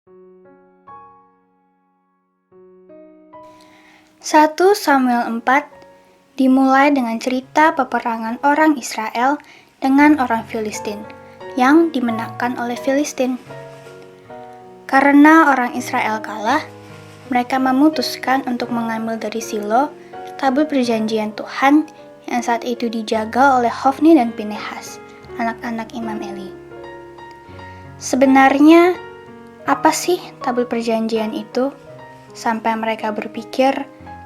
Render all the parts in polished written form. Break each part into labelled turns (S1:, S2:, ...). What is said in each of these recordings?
S1: 1 Samuel 4 dimulai dengan cerita peperangan orang Israel dengan orang Filistin yang dimenangkan oleh Filistin. Karena orang Israel kalah, mereka memutuskan untuk mengambil dari Silo tabut perjanjian Tuhan yang saat itu dijaga oleh Hofni dan Pinehas, anak-anak Imam Eli. Sebenarnya, apa sih tabut perjanjian itu? Sampai mereka berpikir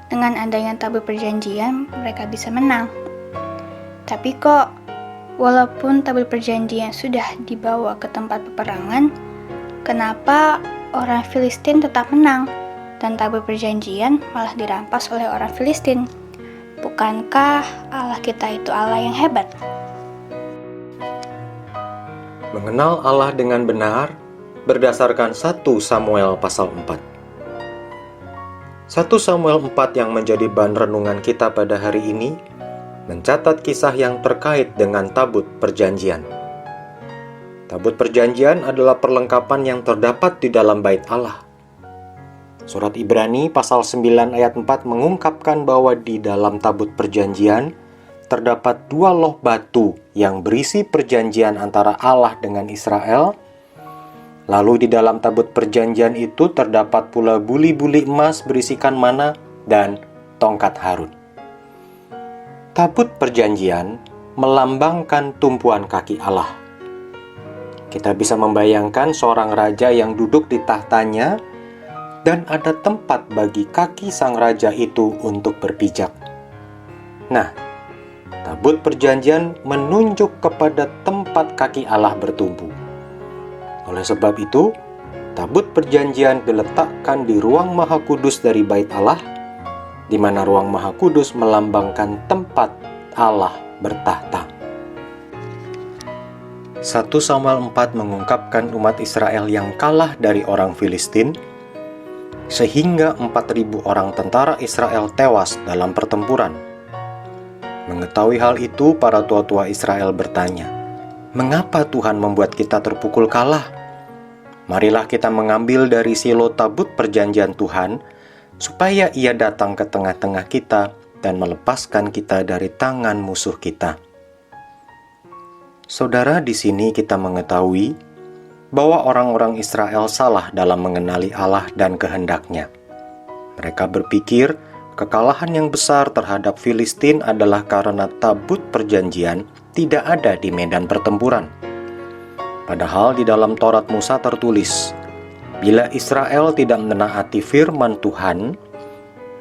S1: dengan adanya tabut perjanjian mereka bisa menang. Tapi kok, walaupun tabut perjanjian sudah dibawa ke tempat peperangan, kenapa orang Filistin tetap menang dan tabut perjanjian malah dirampas oleh orang Filistin? Bukankah Allah kita itu Allah yang hebat?
S2: Mengenal Allah dengan benar berdasarkan 1 Samuel pasal 4. 1 Samuel 4 yang menjadi bahan renungan kita pada hari ini mencatat kisah yang terkait dengan tabut perjanjian. Tabut perjanjian adalah perlengkapan yang terdapat di dalam bait Allah. Surat Ibrani pasal 9 ayat 4 mengungkapkan bahwa di dalam tabut perjanjian terdapat 2 loh batu yang berisi perjanjian antara Allah dengan Israel. Lalu di dalam tabut perjanjian itu terdapat pula buli-buli emas berisikan mana dan tongkat Harun. Tabut perjanjian melambangkan tumpuan kaki Allah. Kita bisa membayangkan seorang raja yang duduk di tahtanya dan ada tempat bagi kaki sang raja itu untuk berpijak. Nah, tabut perjanjian menunjuk kepada tempat kaki Allah bertumpu. Oleh sebab itu, tabut perjanjian diletakkan di ruang maha kudus dari bait Allah, di mana ruang maha kudus melambangkan tempat Allah bertahta. 1 Samuel 4 mengungkapkan umat Israel yang kalah dari orang Filistin, sehingga 4.000 orang tentara Israel tewas dalam pertempuran. Mengetahui hal itu, para tua-tua Israel bertanya, "Mengapa Tuhan membuat kita terpukul kalah? Marilah kita mengambil dari Silo tabut perjanjian Tuhan, supaya ia datang ke tengah-tengah kita dan melepaskan kita dari tangan musuh kita." Saudara, di sini kita mengetahui bahwa orang-orang Israel salah dalam mengenali Allah dan kehendaknya. Mereka berpikir kekalahan yang besar terhadap Filistin adalah karena tabut perjanjian tidak ada di medan pertempuran. Padahal di dalam Taurat Musa tertulis, bila Israel tidak menaati firman Tuhan,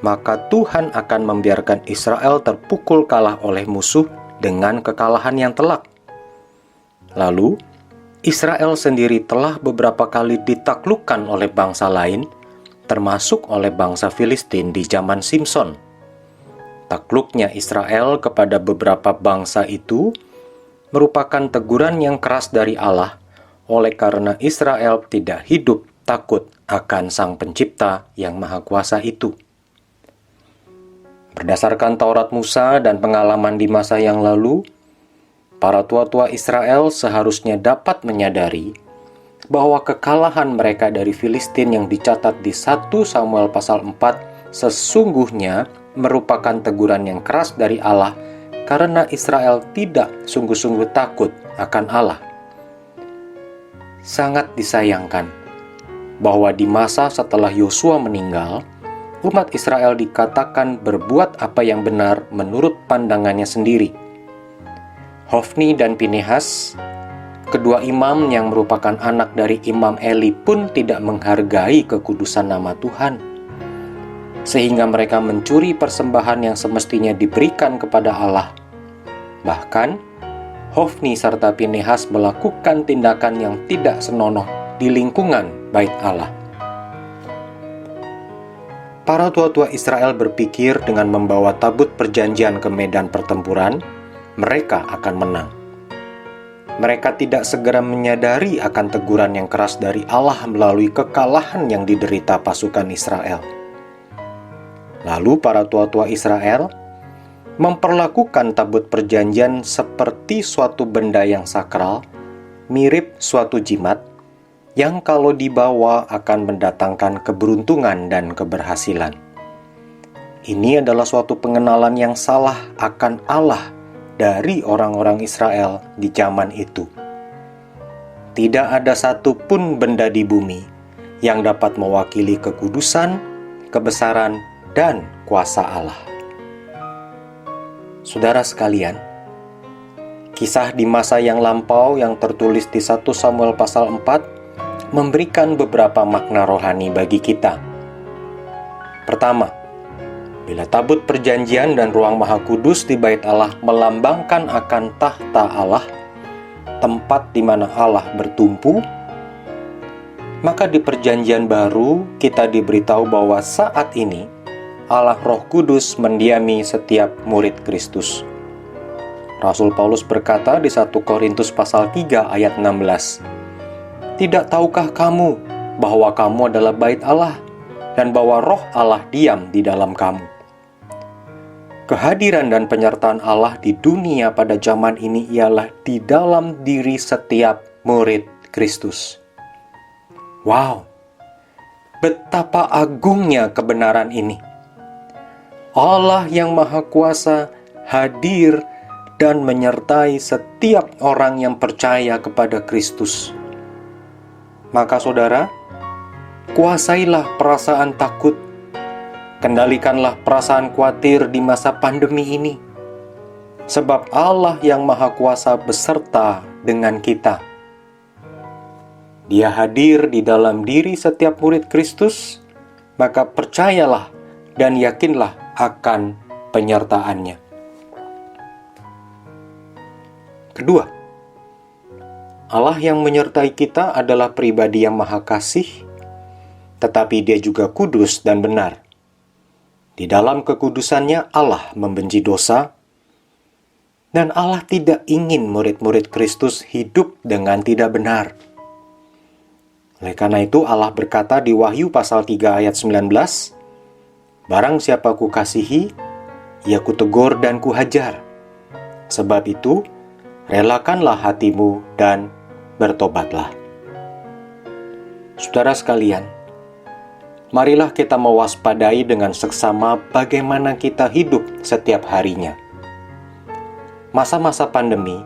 S2: maka Tuhan akan membiarkan Israel terpukul kalah oleh musuh dengan kekalahan yang telak. Lalu, Israel sendiri telah beberapa kali ditaklukkan oleh bangsa lain, termasuk oleh bangsa Filistin di zaman Simson. Takluknya Israel kepada beberapa bangsa itu merupakan teguran yang keras dari Allah, oleh karena Israel tidak hidup takut akan Sang Pencipta yang Maha Kuasa itu. Berdasarkan Taurat Musa dan pengalaman di masa yang lalu, para tua-tua Israel seharusnya dapat menyadari bahwa kekalahan mereka dari Filistin yang dicatat di 1 Samuel pasal 4 sesungguhnya merupakan teguran yang keras dari Allah karena Israel tidak sungguh-sungguh takut akan Allah. Sangat disayangkan bahwa di masa setelah Yosua meninggal, umat Israel dikatakan berbuat apa yang benar menurut pandangannya sendiri. Hofni dan Pinehas, kedua imam yang merupakan anak dari Imam Eli pun tidak menghargai kekudusan nama Tuhan, sehingga mereka mencuri persembahan yang semestinya diberikan kepada Allah. Bahkan, Hofni serta Pinehas melakukan tindakan yang tidak senonoh di lingkungan bait Allah. Para tua-tua Israel berpikir dengan membawa tabut perjanjian ke medan pertempuran, mereka akan menang. Mereka tidak segera menyadari akan teguran yang keras dari Allah melalui kekalahan yang diderita pasukan Israel. Lalu para tua-tua Israel memperlakukan tabut perjanjian seperti suatu benda yang sakral, mirip suatu jimat, yang kalau dibawa akan mendatangkan keberuntungan dan keberhasilan. Ini adalah suatu pengenalan yang salah akan Allah dari orang-orang Israel di zaman itu. Tidak ada satupun benda di bumi yang dapat mewakili kekudusan, kebesaran, dan kuasa Allah. Saudara sekalian, kisah di masa yang lampau yang tertulis di 1 Samuel pasal 4 memberikan beberapa makna rohani bagi kita. Pertama, bila tabut perjanjian dan ruang maha kudus di bait Allah melambangkan akan tahta Allah, tempat di mana Allah bertumpu, maka di perjanjian baru kita diberitahu bahwa saat ini Allah Roh Kudus mendiami setiap murid Kristus. Rasul Paulus berkata di 1 Korintus pasal 3 ayat 16, "Tidak tahukah kamu bahwa kamu adalah bait Allah dan bahwa Roh Allah diam di dalam kamu?" Kehadiran dan penyertaan Allah di dunia pada zaman ini ialah di dalam diri setiap murid Kristus. Wow, betapa agungnya kebenaran ini. Allah yang Maha Kuasa hadir dan menyertai setiap orang yang percaya kepada Kristus. Maka saudara, kuasailah perasaan takut, kendalikanlah perasaan khawatir di masa pandemi ini, sebab Allah yang Maha Kuasa beserta dengan kita. Dia hadir di dalam diri setiap murid Kristus, maka percayalah dan yakinlah akan penyertaannya. Kedua, Allah yang menyertai kita adalah pribadi yang maha kasih, tetapi Dia juga kudus dan benar. Di dalam kekudusannya Allah membenci dosa, dan Allah tidak ingin murid-murid Kristus hidup dengan tidak benar. Oleh karena itu Allah berkata di Wahyu pasal 3 ayat 19, "Barang siapa kukasihi, ia kutegur dan kuhajar. Sebab itu, relakanlah hatimu dan bertobatlah." Saudara sekalian, marilah kita mewaspadai dengan seksama bagaimana kita hidup setiap harinya. Masa-masa pandemi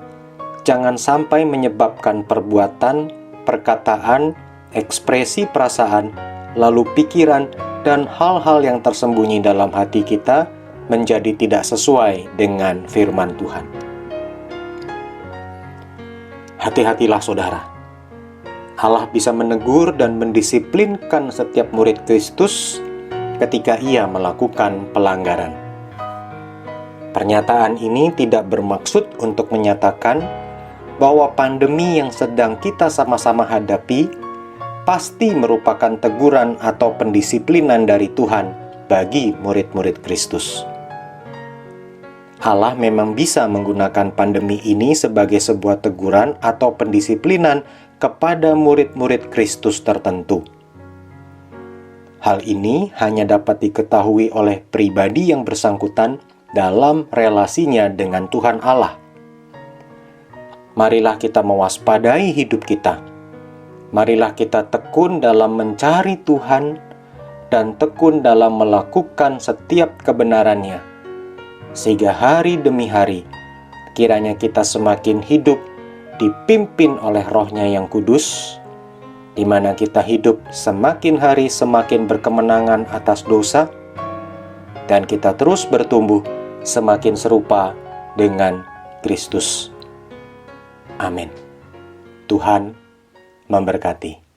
S2: jangan sampai menyebabkan perbuatan, perkataan, ekspresi perasaan, lalu pikiran, dan hal-hal yang tersembunyi dalam hati kita menjadi tidak sesuai dengan firman Tuhan. Hati-hatilah saudara. Allah bisa menegur dan mendisiplinkan setiap murid Kristus ketika ia melakukan pelanggaran. Pernyataan ini tidak bermaksud untuk menyatakan bahwa pandemi yang sedang kita sama-sama hadapi pasti merupakan teguran atau pendisiplinan dari Tuhan bagi murid-murid Kristus. Allah memang bisa menggunakan pandemi ini sebagai sebuah teguran atau pendisiplinan kepada murid-murid Kristus tertentu. Hal ini hanya dapat diketahui oleh pribadi yang bersangkutan dalam relasinya dengan Tuhan Allah. Marilah kita mewaspadai hidup kita. Marilah kita tekun dalam mencari Tuhan dan tekun dalam melakukan setiap kebenarannya, sehingga hari demi hari kiranya kita semakin hidup dipimpin oleh Roh-Nya yang kudus, di mana kita hidup semakin hari semakin berkemenangan atas dosa, dan kita terus bertumbuh semakin serupa dengan Kristus. Amin. Tuhan memberkati.